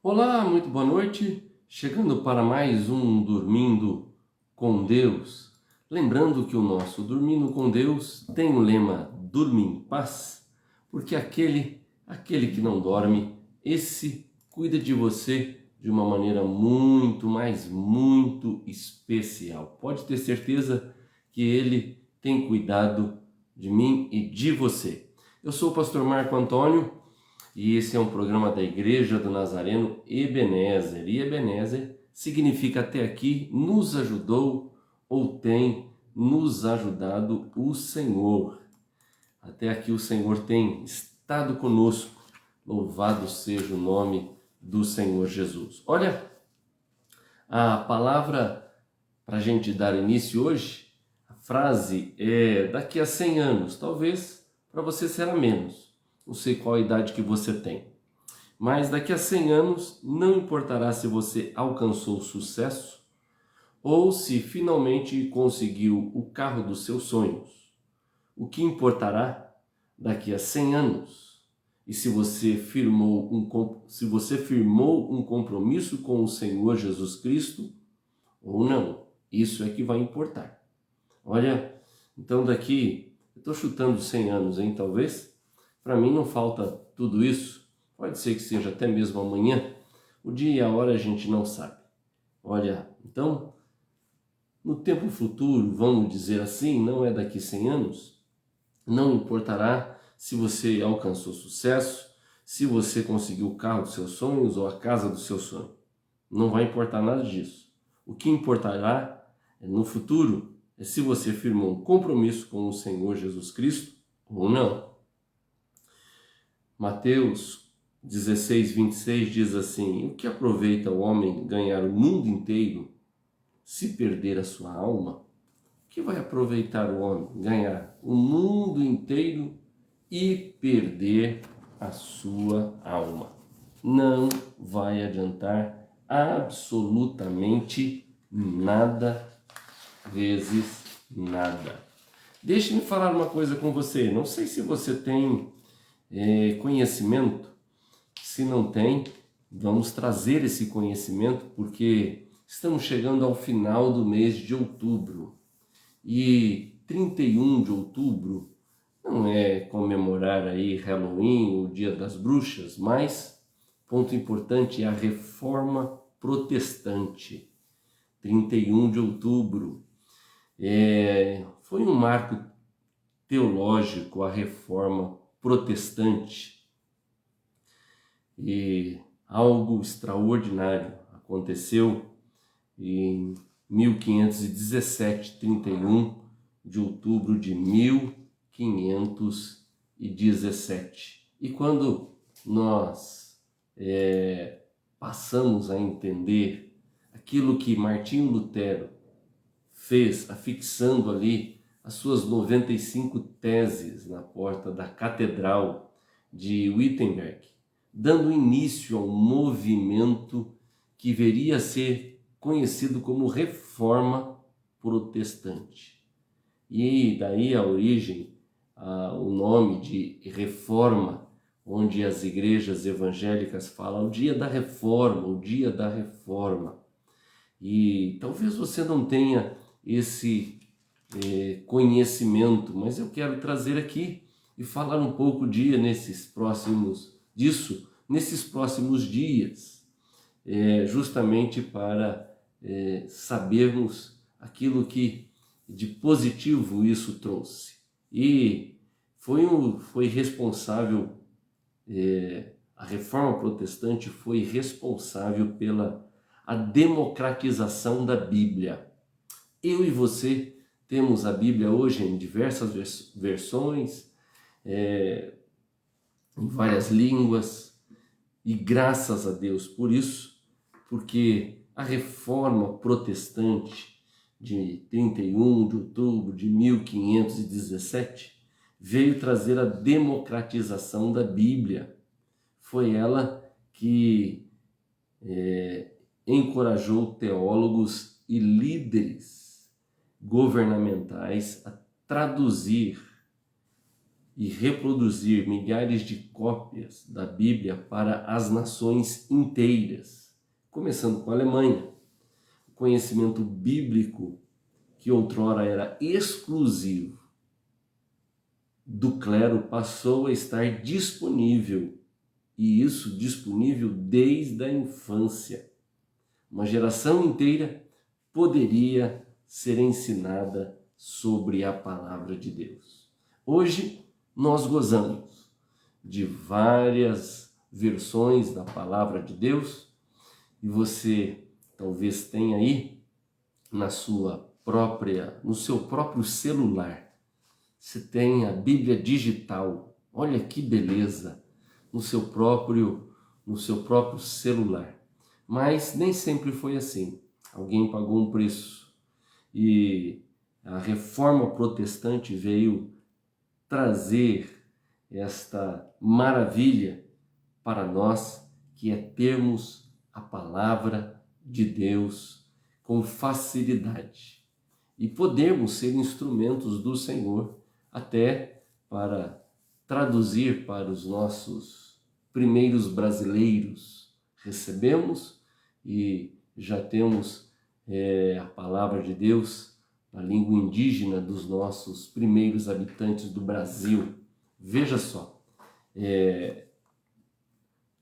Olá, muito boa noite. Chegando para mais um Dormindo com Deus. Lembrando que o nosso Dormindo com Deus tem o lema Dorme em paz, porque aquele que não dorme, esse cuida de você de uma maneira muito, mas muito especial. Pode ter certeza que ele tem cuidado de mim e de você. Eu sou o pastor Marco Antônio e esse é um programa da Igreja do Nazareno Ebenezer. E Ebenezer significa até aqui nos ajudou ou tem nos ajudado o Senhor. Até aqui o Senhor tem estado conosco. Louvado seja o nome do Senhor Jesus. Olha, a palavra para a gente dar início hoje, a frase é daqui a 100 anos. Talvez para você será menos. Não sei qual a idade que você tem. Mas daqui a 100 anos, não importará se você alcançou sucesso ou se finalmente conseguiu o carro dos seus sonhos. O que importará daqui a 100 anos? E se você firmou um compromisso com o Senhor Jesus Cristo ou não, isso é que vai importar. Olha, então daqui, eu estou chutando 100 anos, hein, talvez? Para mim não falta tudo isso. Pode ser que seja até mesmo amanhã. O dia e a hora a gente não sabe. Olha, então, no tempo futuro, vamos dizer assim, não é daqui 100 anos, não importará se você alcançou sucesso, se você conseguiu o carro dos seus sonhos ou a casa do seu sonho. Não vai importar nada disso. O que importará no futuro é se você firmou um compromisso com o Senhor Jesus Cristo ou não. Mateus 16:26 diz assim: o que aproveita o homem ganhar o mundo inteiro se perder a sua alma? O que vai aproveitar o homem ganhar o mundo inteiro e perder a sua alma? Não vai adiantar absolutamente nada vezes nada. Deixe-me falar uma coisa com você. Não sei se você tem conhecimento. Se não tem, vamos trazer esse conhecimento, porque estamos chegando ao final do mês de outubro. E 31 de outubro não é comemorar aí Halloween, o Dia das Bruxas, mas ponto importante é a Reforma Protestante. 31 de outubro foi um marco teológico, a Reforma Protestante. E algo extraordinário aconteceu em 1517, 31 de outubro de 1517. E quando nós passamos a entender aquilo que Martinho Lutero fez, afixando ali as suas 95 teses na porta da Catedral de Wittenberg, dando início ao movimento que viria a ser conhecido como Reforma Protestante. E daí a origem, o nome de Reforma, onde as igrejas evangélicas falam o dia da reforma, o dia da reforma. E talvez você não tenha esse conhecimento, mas eu quero trazer aqui e falar um pouco nesses próximos dias, justamente para sabermos aquilo que de positivo isso trouxe. E foi responsável, a Reforma Protestante foi responsável pela a democratização da Bíblia. Eu e você temos a Bíblia hoje em diversas versões, em várias línguas, e graças a Deus por isso, porque a Reforma Protestante de 31 de outubro de 1517 veio trazer a democratização da Bíblia. Foi ela que encorajou teólogos e líderes governamentais a traduzir e reproduzir milhares de cópias da Bíblia para as nações inteiras, começando com a Alemanha. O conhecimento bíblico, que outrora era exclusivo do clero, passou a estar disponível, e isso disponível desde a infância. Uma geração inteira poderia ser ensinada sobre a palavra de Deus. Hoje nós gozamos de várias versões da palavra de Deus e você talvez tenha aí no seu próprio celular. Você tem a Bíblia digital. Olha que beleza, no seu próprio celular. Mas nem sempre foi assim. Alguém pagou um preço e a Reforma Protestante veio trazer esta maravilha para nós, que é termos a palavra de Deus com facilidade e podermos ser instrumentos do Senhor até para traduzir para os nossos primeiros brasileiros. Recebemos e já temos a palavra de Deus na língua indígena dos nossos primeiros habitantes do Brasil. Veja só,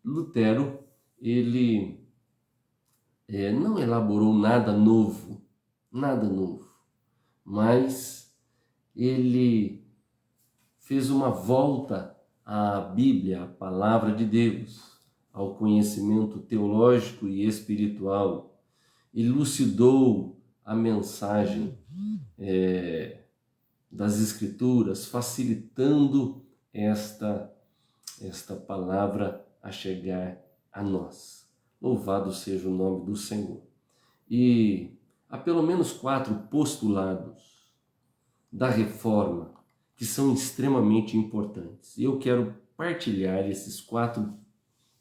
Lutero, ele não elaborou nada novo, mas ele fez uma volta à Bíblia, à palavra de Deus, ao conhecimento teológico e espiritual, elucidou a mensagem das Escrituras, facilitando esta palavra a chegar a nós. Louvado seja o nome do Senhor. E há pelo menos 4 postulados da Reforma que são extremamente importantes. E eu quero partilhar esses 4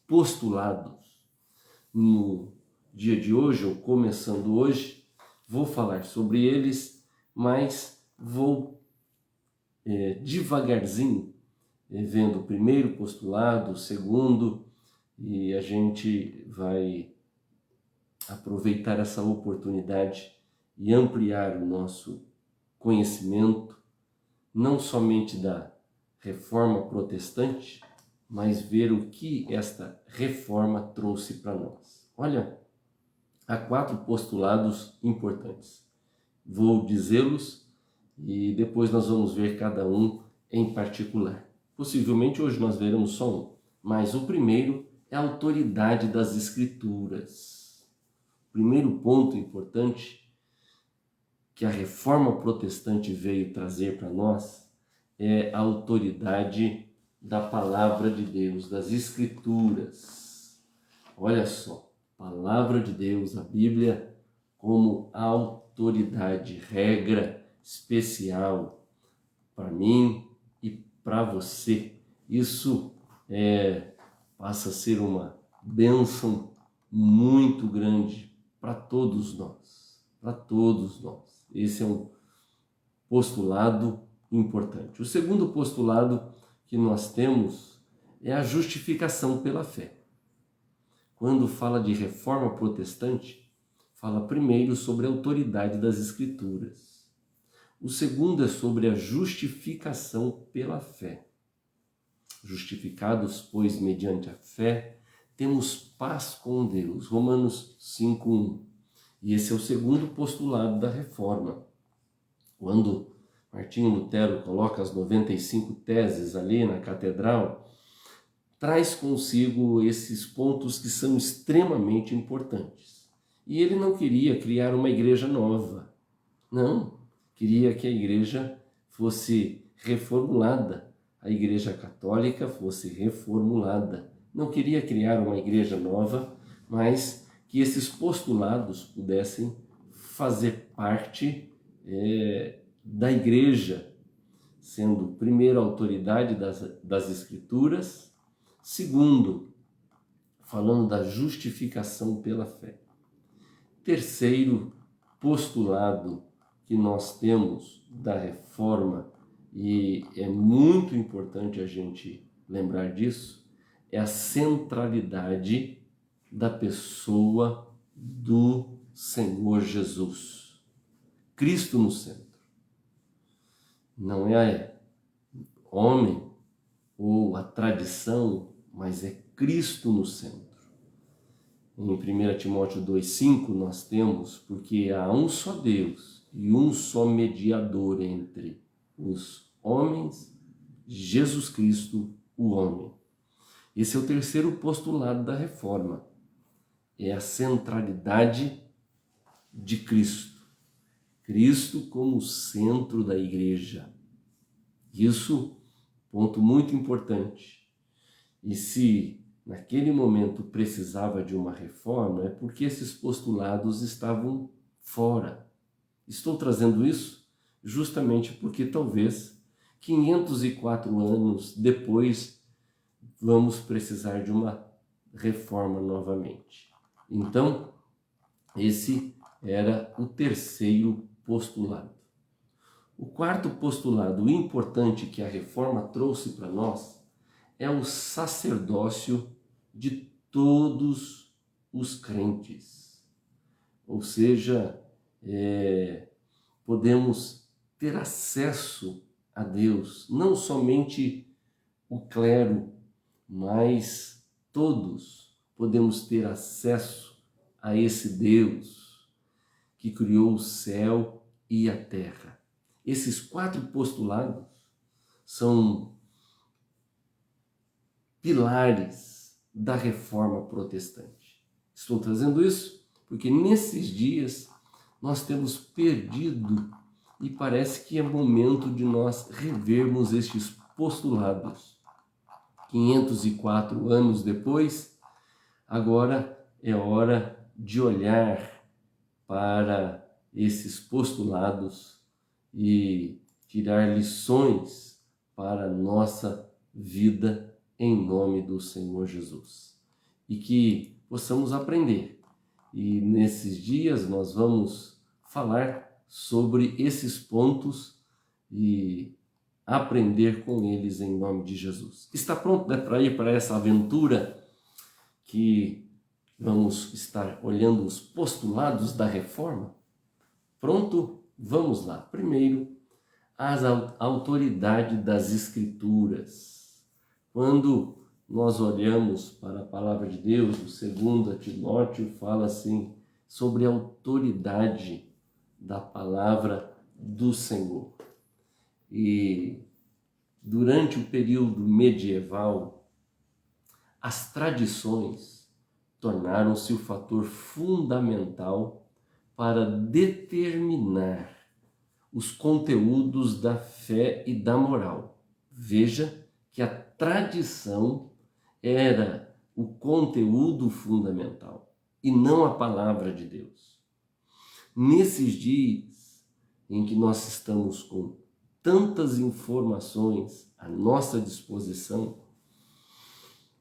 postulados no dia de hoje, ou começando hoje. Vou falar sobre eles, mas vou devagarzinho, vendo o primeiro postulado, o segundo, e a gente vai aproveitar essa oportunidade e ampliar o nosso conhecimento, não somente da Reforma Protestante, mas ver o que esta reforma trouxe para nós. Olha, há 4 postulados importantes. Vou dizê-los e depois nós vamos ver cada um em particular. Possivelmente hoje nós veremos só um, mas o primeiro é a autoridade das Escrituras. O primeiro ponto importante que a Reforma Protestante veio trazer para nós é a autoridade da palavra de Deus, das Escrituras. Olha só, palavra de Deus, a Bíblia, como autoridade, regra especial para mim e para você. Isso passa a ser uma bênção muito grande para todos nós, Esse é um postulado importante. O segundo postulado que nós temos é a justificação pela fé. Quando fala de reforma protestante, fala primeiro sobre a autoridade das Escrituras. O segundo é sobre a justificação pela fé. Justificados, pois, mediante a fé, temos paz com Deus. Romanos 5:1. E esse é o segundo postulado da reforma. Quando Martinho Lutero coloca as 95 teses ali na catedral, traz consigo esses pontos que são extremamente importantes. E ele não queria criar uma igreja nova. Não, queria que a igreja fosse reformulada, a igreja católica fosse reformulada. Não queria criar uma igreja nova, mas que esses postulados pudessem fazer parte da igreja, sendo primeiro a autoridade das Escrituras, segundo, falando da justificação pela fé. Terceiro postulado que nós temos da reforma e é muito importante a gente lembrar disso, é a centralidade da pessoa do Senhor Jesus. Cristo no centro. Não é homem ou a tradição, mas é Cristo no centro. Em 1 Timóteo 2,5 nós temos, porque há um só Deus e um só mediador entre os homens, Jesus Cristo, o homem. Esse é o terceiro postulado da reforma, é a centralidade de Cristo. Cristo como centro da igreja. Isso, ponto muito importante. E se naquele momento precisava de uma reforma, é porque esses postulados estavam fora. Estou trazendo isso justamente porque talvez 504 anos depois vamos precisar de uma reforma novamente. Então, esse era o terceiro postulado. O quarto postulado importante que a reforma trouxe para nós é o sacerdócio de todos os crentes. Ou seja, podemos ter acesso a Deus, não somente o clero, mas todos podemos ter acesso a esse Deus que criou o céu e a terra. Esses quatro postulados são pilares da reforma protestante. Estou trazendo isso porque nesses dias nós temos perdido e parece que é momento de nós revermos estes postulados. 504 anos depois, agora é hora de olhar para esses postulados e tirar lições para a nossa vida em nome do Senhor Jesus. E que possamos aprender. E nesses dias nós vamos falar sobre esses pontos e aprender com eles em nome de Jesus. Está pronto, né, para ir para essa aventura que vamos estar olhando os postulados da reforma? Pronto? Vamos lá. Primeiro, a autoridade das Escrituras. Quando nós olhamos para a palavra de Deus, o 2 Timóteo fala assim sobre a autoridade da palavra do Senhor. E durante o período medieval, as tradições tornaram-se o fator fundamental para determinar os conteúdos da fé e da moral. Veja que a tradição era o conteúdo fundamental e não a palavra de Deus. Nesses dias em que nós estamos com tantas informações à nossa disposição,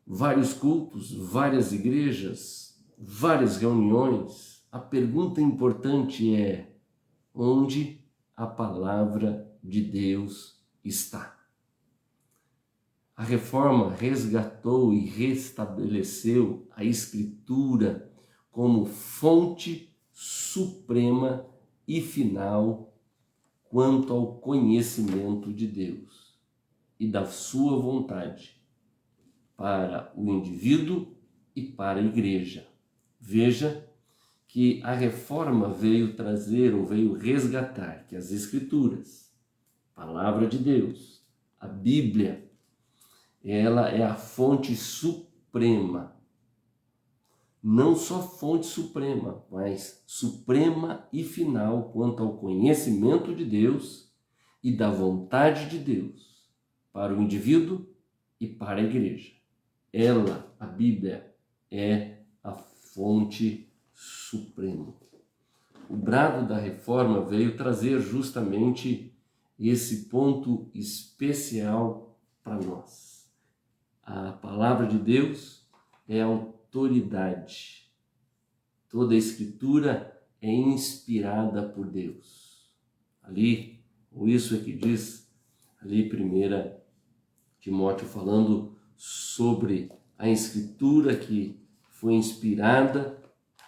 vários cultos, várias igrejas, várias reuniões, a pergunta importante é: onde a palavra de Deus está? A reforma resgatou e restabeleceu a Escritura como fonte suprema e final quanto ao conhecimento de Deus e da sua vontade para o indivíduo e para a igreja. Veja que a reforma veio trazer ou veio resgatar que as Escrituras, a palavra de Deus, a Bíblia, ela é a fonte suprema. Não só fonte suprema, mas suprema e final quanto ao conhecimento de Deus e da vontade de Deus para o indivíduo e para a igreja. Ela, a Bíblia, é a fonte suprema. O brado da reforma veio trazer justamente esse ponto especial para nós. A palavra de Deus é autoridade. Toda a Escritura é inspirada por Deus. Ali, o isso é que diz, ali 1 Timóteo falando sobre a Escritura que foi inspirada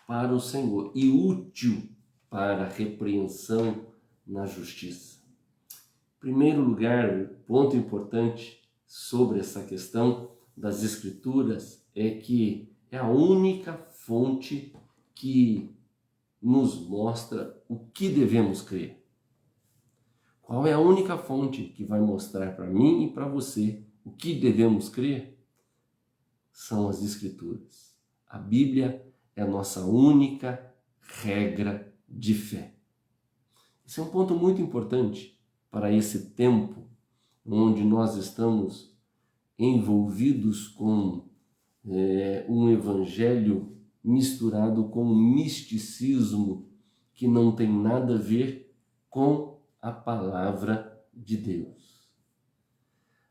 para o Senhor e útil para a repreensão na justiça. Em primeiro lugar, o ponto importante sobre essa questão das Escrituras é que é a única fonte que nos mostra o que devemos crer. Qual é a única fonte que vai mostrar para mim e para você o que devemos crer? São as Escrituras. A Bíblia é a nossa única regra de fé. Esse é um ponto muito importante para esse tempo onde nós estamos envolvidos com um evangelho misturado com um misticismo que não tem nada a ver com a palavra de Deus.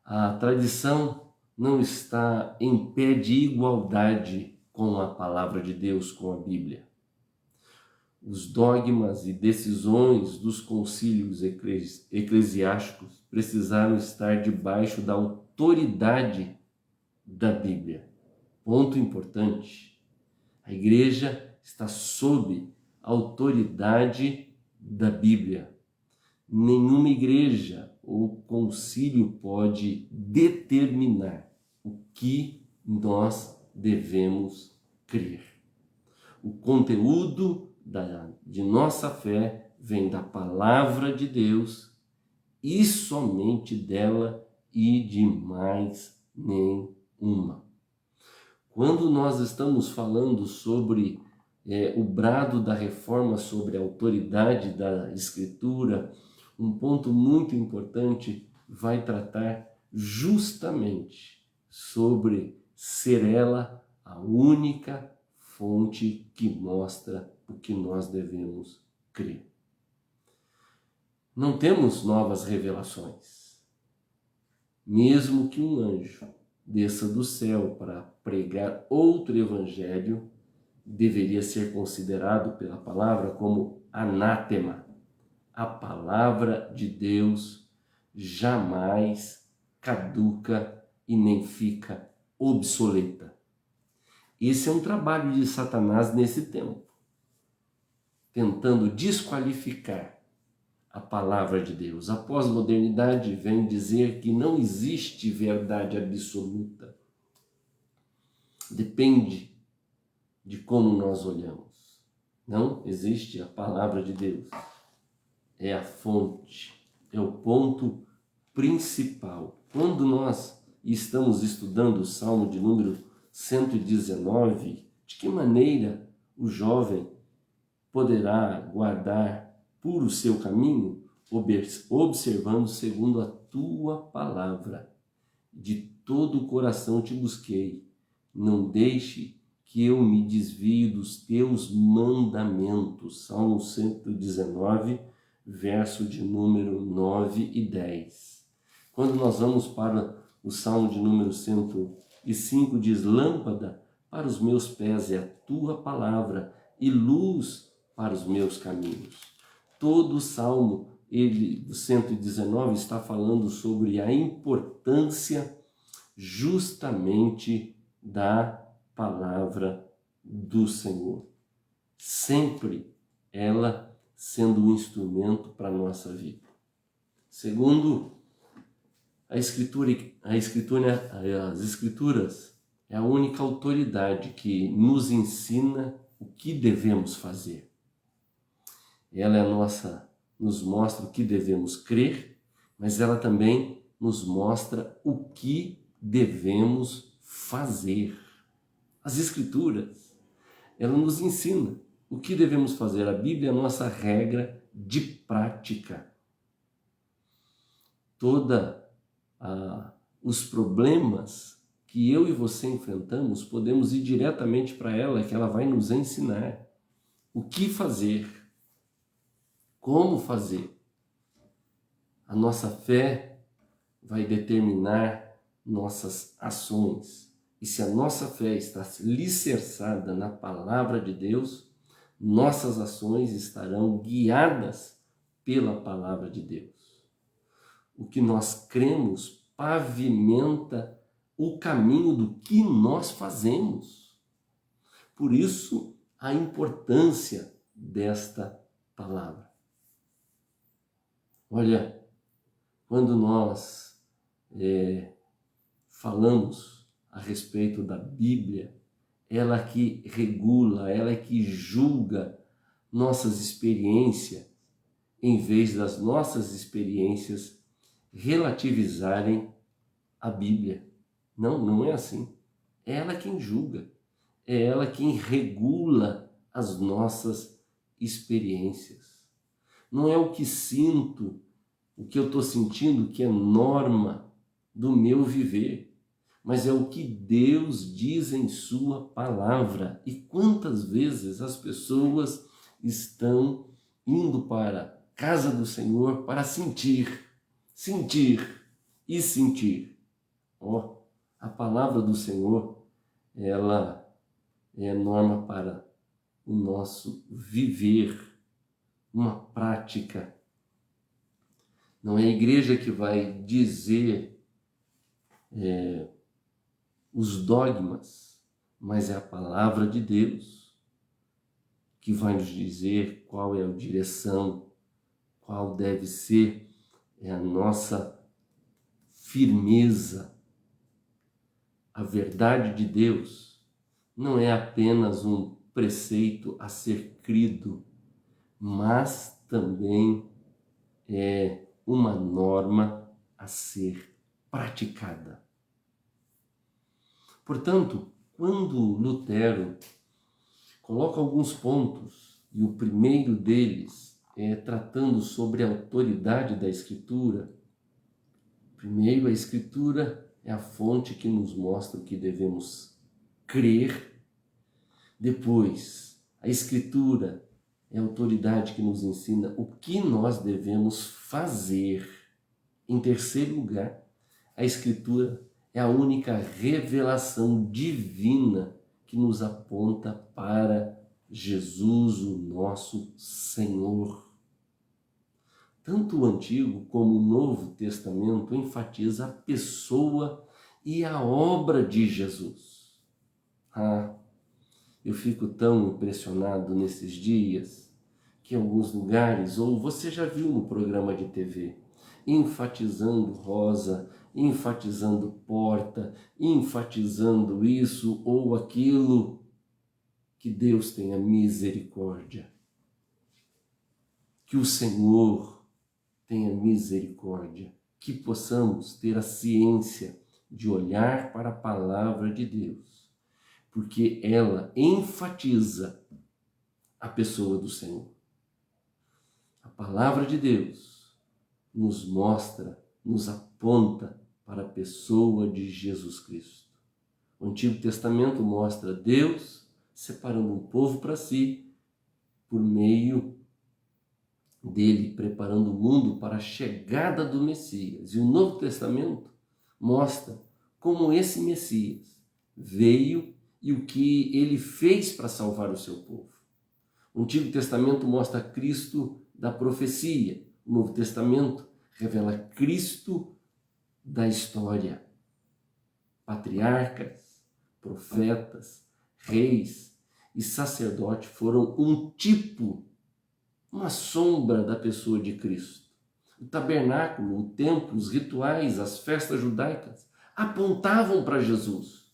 A tradição não está em pé de igualdade com a palavra de Deus, com a Bíblia. Os dogmas e decisões dos concílios eclesiásticos precisaram estar debaixo da autoridade da Bíblia. Ponto importante. A igreja está sob a autoridade da Bíblia. Nenhuma igreja ou concílio pode determinar o que nós devemos crer. O conteúdo de nossa fé vem da palavra de Deus e somente dela e de mais nenhuma. Quando nós estamos falando sobre o brado da reforma sobre a autoridade da Escritura, um ponto muito importante vai tratar justamente sobre ser ela a única fonte que mostra o que nós devemos crer. Não temos novas revelações. Mesmo que um anjo desça do céu para pregar outro evangelho, deveria ser considerado pela palavra como anátema. A palavra de Deus jamais caduca e nem fica obsoleta. Esse é um trabalho de Satanás nesse tempo, tentando desqualificar a palavra de Deus. A pós-modernidade vem dizer que não existe verdade absoluta. Depende de como nós olhamos. Não existe a palavra de Deus. É a fonte, é o ponto principal. Quando nós estamos estudando o Salmo de número 119, de que maneira o jovem poderá guardar puro o seu caminho, observando segundo a tua palavra. De todo o coração te busquei, não deixe que eu me desvie dos teus mandamentos. Salmo 119, verso de número 9 e 10. Quando nós vamos para o Salmo de número 105, diz: lâmpada para os meus pés é a tua palavra e luz para os meus caminhos. Todo o Salmo, o 119, está falando sobre a importância justamente da palavra do Senhor. Sempre ela sendo um instrumento para a nossa vida. Segundo, as Escrituras é a única autoridade que nos ensina o que devemos fazer. Ela é nos mostra o que devemos crer, mas ela também nos mostra o que devemos fazer. As Escrituras, ela nos ensina o que devemos fazer. A Bíblia é a nossa regra de prática. Os problemas que eu e você enfrentamos, podemos ir diretamente para ela, que ela vai nos ensinar o que fazer, como fazer. A nossa fé vai determinar nossas ações. E se a nossa fé está alicerçada na palavra de Deus, nossas ações estarão guiadas pela palavra de Deus. o que nós cremos pavimenta o caminho do que nós fazemos. Por isso, a importância desta palavra. Olha, quando nós falamos a respeito da Bíblia, ela que regula, ela que julga nossas experiências, em vez das nossas experiências relativizarem a Bíblia. Não, não é assim. É ela quem julga, é ela quem regula as nossas experiências. Não é o que sinto, o que eu estou sentindo que é norma do meu viver, mas é o que Deus diz em sua palavra. E quantas vezes as pessoas estão indo para a casa do Senhor para sentir e sentir. A palavra do Senhor, ela é norma para o nosso viver, uma prática. Não é a igreja que vai dizer os dogmas, mas é a palavra de Deus que vai nos dizer qual é a direção, qual deve ser a nossa firmeza. A verdade de Deus não é apenas um preceito a ser crido, mas também é uma norma a ser praticada. Portanto, quando Lutero coloca alguns pontos, e o primeiro deles é tratando sobre a autoridade da Escritura. Primeiro, a Escritura é a fonte que nos mostra o que devemos crer. Depois, a Escritura é a autoridade que nos ensina o que nós devemos fazer. Em terceiro lugar, a Escritura é a única revelação divina que nos aponta para Jesus, o nosso Senhor. Tanto o Antigo como o Novo Testamento enfatiza a pessoa e a obra de Jesus. Eu fico tão impressionado nesses dias que em alguns lugares, ou você já viu no programa de TV, enfatizando rosa, enfatizando porta, enfatizando isso ou aquilo. Que Deus tenha misericórdia. Que o Senhor tenha misericórdia. Que possamos ter a ciência de olhar para a palavra de Deus, porque ela enfatiza a pessoa do Senhor. A palavra de Deus nos mostra, nos aponta para a pessoa de Jesus Cristo. O Antigo Testamento mostra Deus separando um povo para si, por meio dele preparando o mundo para a chegada do Messias. E o Novo Testamento mostra como esse Messias veio e o que ele fez para salvar o seu povo. O Antigo Testamento mostra Cristo da profecia. O Novo Testamento revela Cristo da história. Patriarcas, profetas, reis e sacerdotes foram um tipo, uma sombra da pessoa de Cristo. O tabernáculo, o templo, os rituais, as festas judaicas apontavam para Jesus.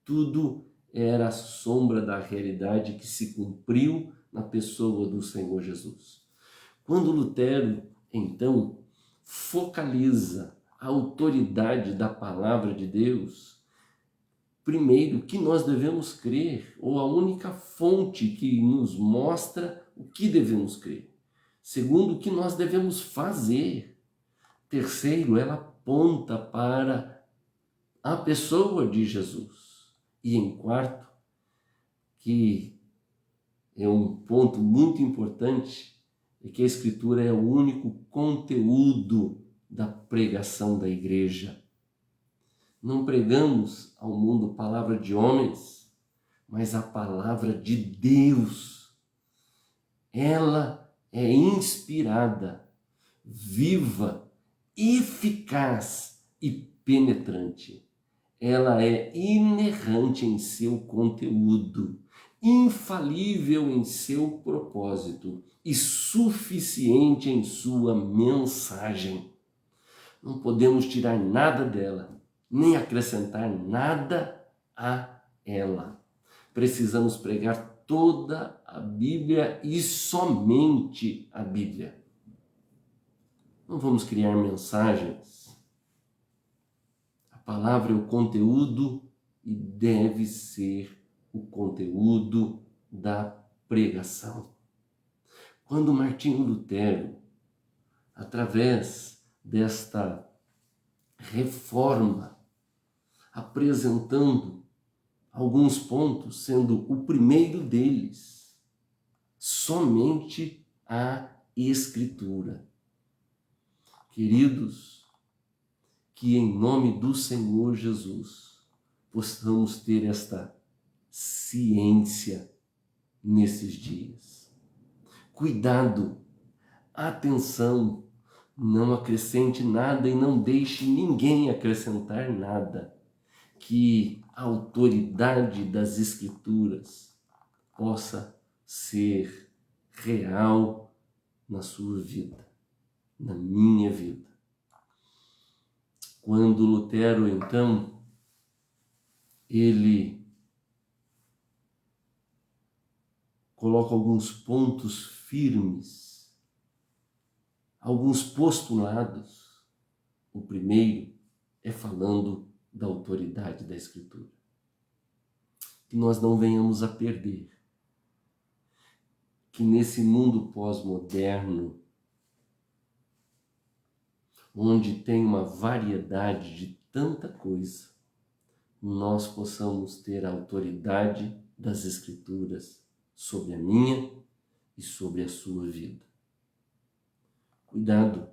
Tudo era a sombra da realidade que se cumpriu na pessoa do Senhor Jesus. Quando Lutero, então, focaliza a autoridade da palavra de Deus, primeiro, que nós devemos crer, ou a única fonte que nos mostra o que devemos crer. Segundo, o que nós devemos fazer. Terceiro, ela aponta para a pessoa de Jesus. E em quarto, que é um ponto muito importante, é que a Escritura é o único conteúdo da pregação da igreja. Não pregamos ao mundo palavra de homens, mas a palavra de Deus. Ela é inspirada, viva eficaz e penetrante. Ela é inerrante em seu conteúdo, infalível em seu propósito e suficiente em sua mensagem. Não podemos tirar nada dela, nem acrescentar nada a ela. Precisamos pregar toda a Bíblia e somente a Bíblia. Não vamos criar mensagens. A palavra é o conteúdo e deve ser o conteúdo da pregação. Quando Martinho Lutero, através desta reforma, apresentando alguns pontos, sendo o primeiro deles somente a Escritura. Queridos, que em nome do Senhor Jesus possamos ter esta ciência nesses dias. Cuidado, atenção, não acrescente nada e não deixe ninguém acrescentar nada. Que a autoridade das Escrituras possa ser real na sua vida, na minha vida. Quando Lutero, então, ele coloca alguns pontos firmes, alguns postulados. O primeiro é falando da autoridade da Escritura. Que nós não venhamos a perder. Que nesse mundo pós-moderno, onde tem uma variedade de tanta coisa, nós possamos ter a autoridade das Escrituras sobre a minha e sobre a sua vida. Cuidado,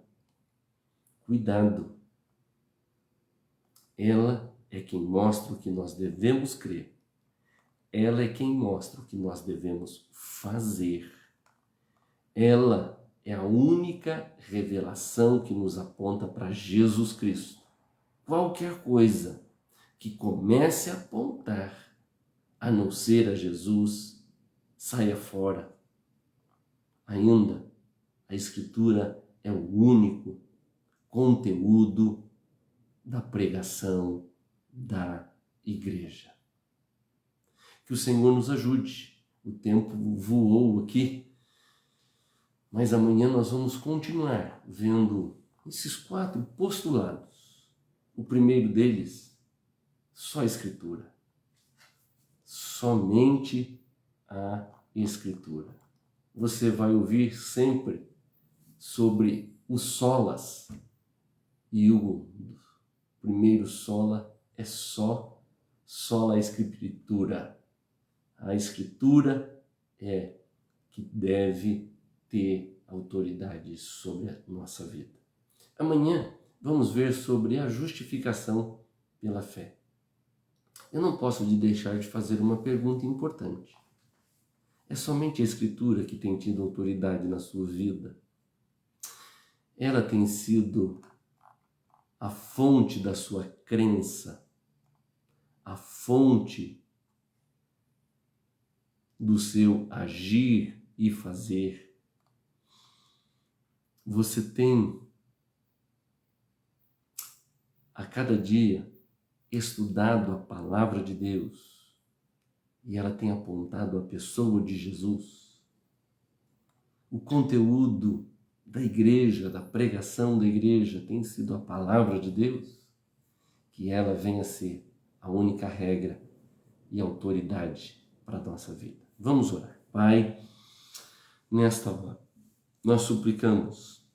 cuidado. Ela é quem mostra o que nós devemos crer. Ela é quem mostra o que nós devemos fazer. Ela é a única revelação que nos aponta para Jesus Cristo. Qualquer coisa que comece a apontar a não ser a Jesus, saia fora. Ainda, a Escritura é o único conteúdo da pregação da igreja. Que o Senhor nos ajude. O tempo voou aqui, mas amanhã nós vamos continuar vendo esses 4 postulados. O primeiro deles, só a Escritura. Somente a Escritura. Você vai ouvir sempre sobre os solas. E o primeiro sola é sola Escritura. A Escritura é que deve ter autoridade sobre a nossa vida. Amanhã vamos ver sobre a justificação pela fé. Eu não posso deixar de fazer uma pergunta importante. É somente a Escritura que tem tido autoridade na sua vida? Ela tem sido a fonte da sua crença, a fonte do seu agir e fazer. Você tem, a cada dia, estudado a palavra de Deus e ela tem apontado a pessoa de Jesus. O conteúdo da igreja, da pregação da igreja tem sido a palavra de Deus, que ela venha a ser a única regra e autoridade para a nossa vida. Vamos orar. Pai, nesta hora, nós suplicamos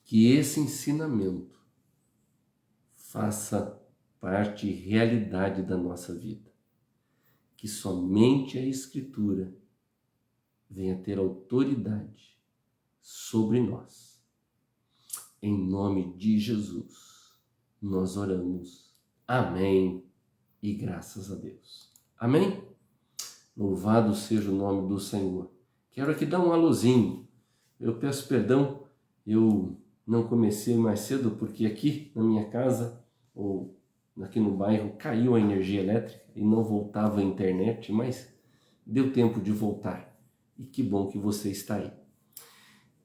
que esse ensinamento faça parte e realidade da nossa vida. Que somente a Escritura venha ter autoridade sobre nós. Em nome de Jesus, nós oramos. Amém e graças a Deus. Amém? Louvado seja o nome do Senhor. Quero aqui dar um alôzinho. Eu peço perdão, eu não comecei mais cedo porque aqui na minha casa, ou aqui no bairro, caiu a energia elétrica e não voltava a internet, mas deu tempo de voltar. E que bom que você está aí.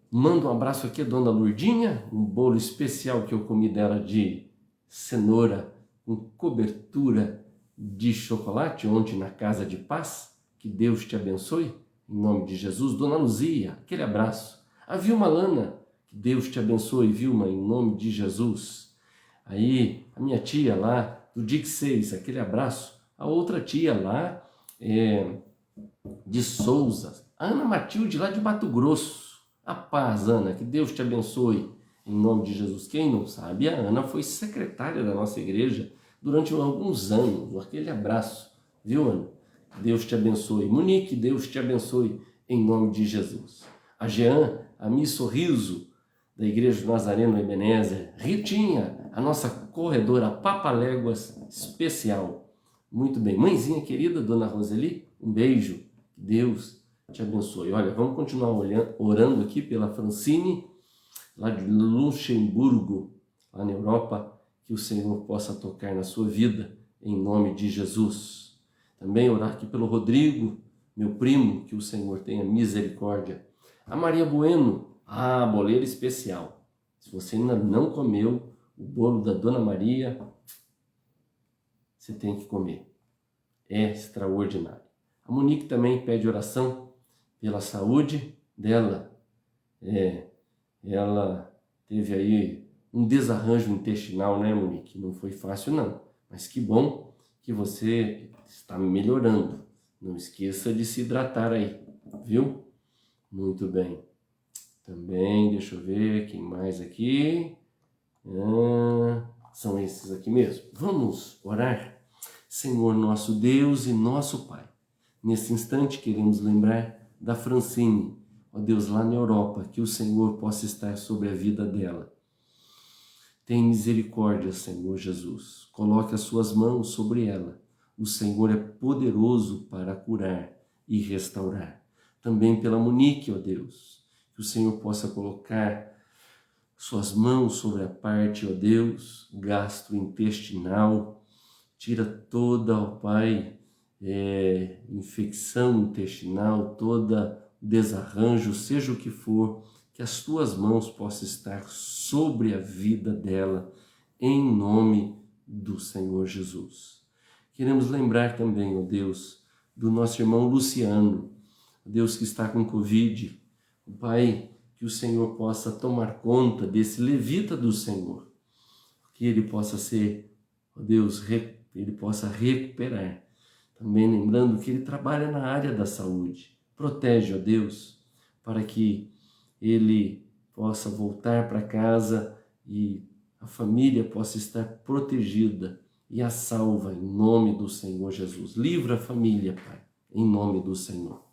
Mando um abraço aqui a Dona Lourdinha, um bolo especial que eu comi dela de cenoura com cobertura de chocolate ontem na Casa de Paz. Que Deus te abençoe, em nome de Jesus. Dona Luzia, aquele abraço. A Vilma Lana, que Deus te abençoe, Vilma, em nome de Jesus. Aí, a minha tia lá do DIC 6, aquele abraço. A outra tia lá de Souza, a Ana Matilde lá de Mato Grosso. A paz, Ana, que Deus te abençoe, em nome de Jesus. Quem não sabe, a Ana foi secretária da nossa igreja durante alguns anos. Aquele abraço, viu, Ana? Deus te abençoe. Monique, Deus te abençoe, em nome de Jesus. A Jean, a Miss Sorriso, da Igreja do Nazareno Ebenezer. Ritinha, a nossa corredora Papaléguas especial. Muito bem. Mãezinha querida, Dona Roseli, um beijo. Deus te abençoe. Olha, vamos continuar orando aqui pela Francine, lá de Luxemburgo, lá na Europa, que o Senhor possa tocar na sua vida, em nome de Jesus. Também orar aqui pelo Rodrigo, meu primo, que o Senhor tenha misericórdia. A Maria Bueno, boleira especial. Se você ainda não comeu o bolo da Dona Maria, você tem que comer. É extraordinário. A Monique também pede oração pela saúde dela. Ela teve aí um desarranjo intestinal, né, Monique? Não foi fácil, não. Mas que bom que você está melhorando. Não esqueça de se hidratar aí, viu? Muito bem. Também, deixa eu ver, quem mais aqui? São esses aqui mesmo. Vamos orar? Senhor, nosso Deus e nosso Pai, nesse instante queremos lembrar da Francine, ó Deus, lá na Europa, que o Senhor possa estar sobre a vida dela. Tem misericórdia, Senhor Jesus. Coloque as suas mãos sobre ela. O Senhor é poderoso para curar e restaurar. Também pela Monique, ó Deus, que o Senhor possa colocar suas mãos sobre a parte, ó Deus, gastrointestinal. Tira toda, ó Pai, infecção intestinal, toda desarranjo, seja o que for, que as tuas mãos possam estar sobre a vida dela, em nome do Senhor Jesus. Queremos lembrar também, ó Deus, do nosso irmão Luciano, Deus que está com Covid. Pai, que o Senhor possa tomar conta desse levita do Senhor, que ele possa ser, ó Deus, ele possa recuperar. Também lembrando que ele trabalha na área da saúde. Protege, ó Deus, para que ele possa voltar para casa e a família possa estar protegida e a salva em nome do Senhor Jesus. Livra a família, Pai, em nome do Senhor.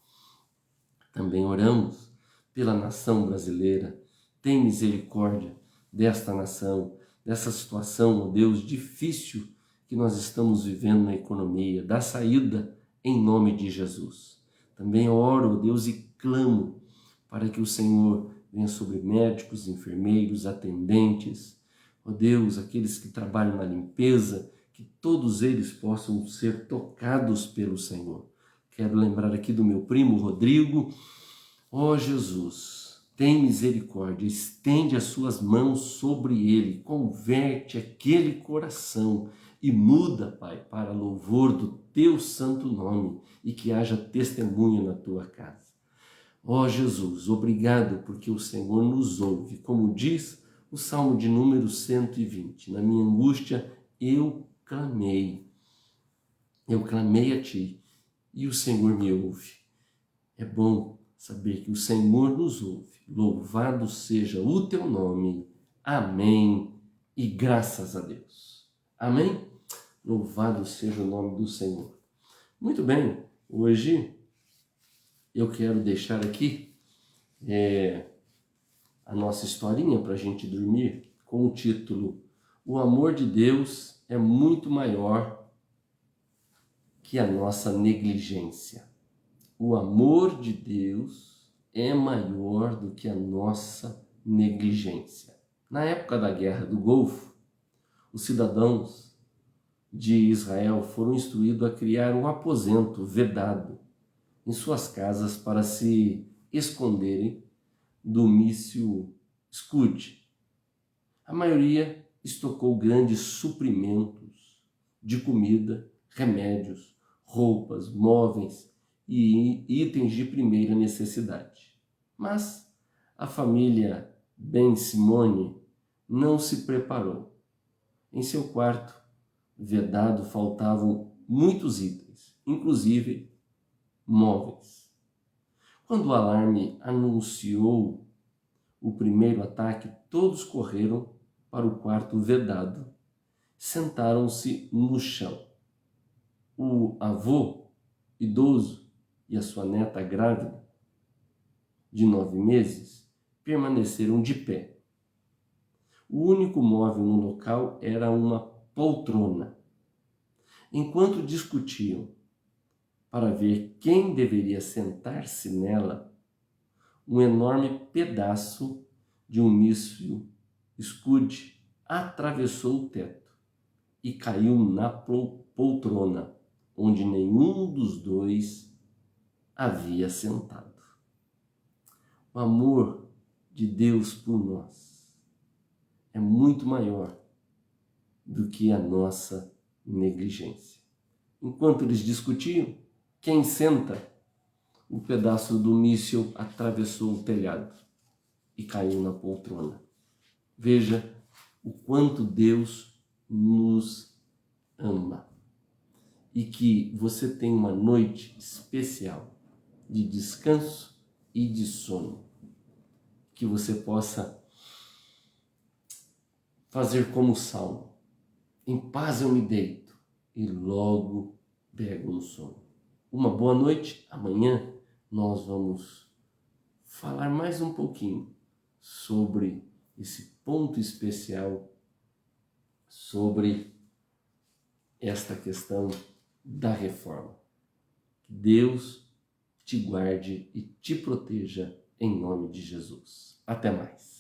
Também oramos pela nação brasileira. Tem misericórdia desta nação, dessa situação, ó Deus, difícil que nós estamos vivendo na economia, da saída em nome de Jesus. Também oro, ó Deus, e clamo para que o Senhor venha sobre médicos, enfermeiros, atendentes, ó Deus, aqueles que trabalham na limpeza, que todos eles possam ser tocados pelo Senhor. Quero lembrar aqui do meu primo Rodrigo. Ó Jesus, tem misericórdia, estende as suas mãos sobre ele, converte aquele coração e muda, Pai, para louvor do teu santo nome e que haja testemunho na tua casa. Ó Jesus, obrigado porque o Senhor nos ouve, como diz o Salmo de número 120. Na minha angústia eu clamei a ti e o Senhor me ouve. É bom saber que o Senhor nos ouve. Louvado seja o teu nome. Amém. E graças a Deus. Amém? Louvado seja o nome do Senhor. Muito bem, hoje eu quero deixar aqui a nossa historinha para a gente dormir com o título: O amor de Deus é muito maior que a nossa negligência. O amor de Deus é maior do que a nossa negligência. Na época da Guerra do Golfo, os cidadãos de Israel foram instruídos a criar um aposento vedado em suas casas para se esconderem do míssil Scud. A maioria estocou grandes suprimentos de comida, remédios, roupas, móveis e itens de primeira necessidade. Mas a família Ben Simone não se preparou. Em seu quarto vedado faltavam muitos itens, inclusive móveis. Quando o alarme anunciou o primeiro ataque, todos correram para o quarto vedado, sentaram-se no chão. O avô idoso e a sua neta grávida, de 9 meses, permaneceram de pé. O único móvel no local era uma poltrona. Enquanto discutiam para ver quem deveria sentar-se nela, um enorme pedaço de um míssil Scud atravessou o teto e caiu na poltrona, onde nenhum dos dois havia sentado. O amor de Deus por nós é muito maior do que a nossa negligência. Enquanto eles discutiam, quem senta? O pedaço do míssil atravessou o telhado e caiu na poltrona. Veja o quanto Deus nos ama e que você tem uma noite especial de descanso e de sono. Que você possa fazer como o Salmo: em paz eu me deito e logo pego no sono. Uma boa noite. Amanhã nós vamos falar mais um pouquinho sobre esse ponto especial, sobre esta questão da reforma. Que Deus te guarde e te proteja em nome de Jesus. Até mais.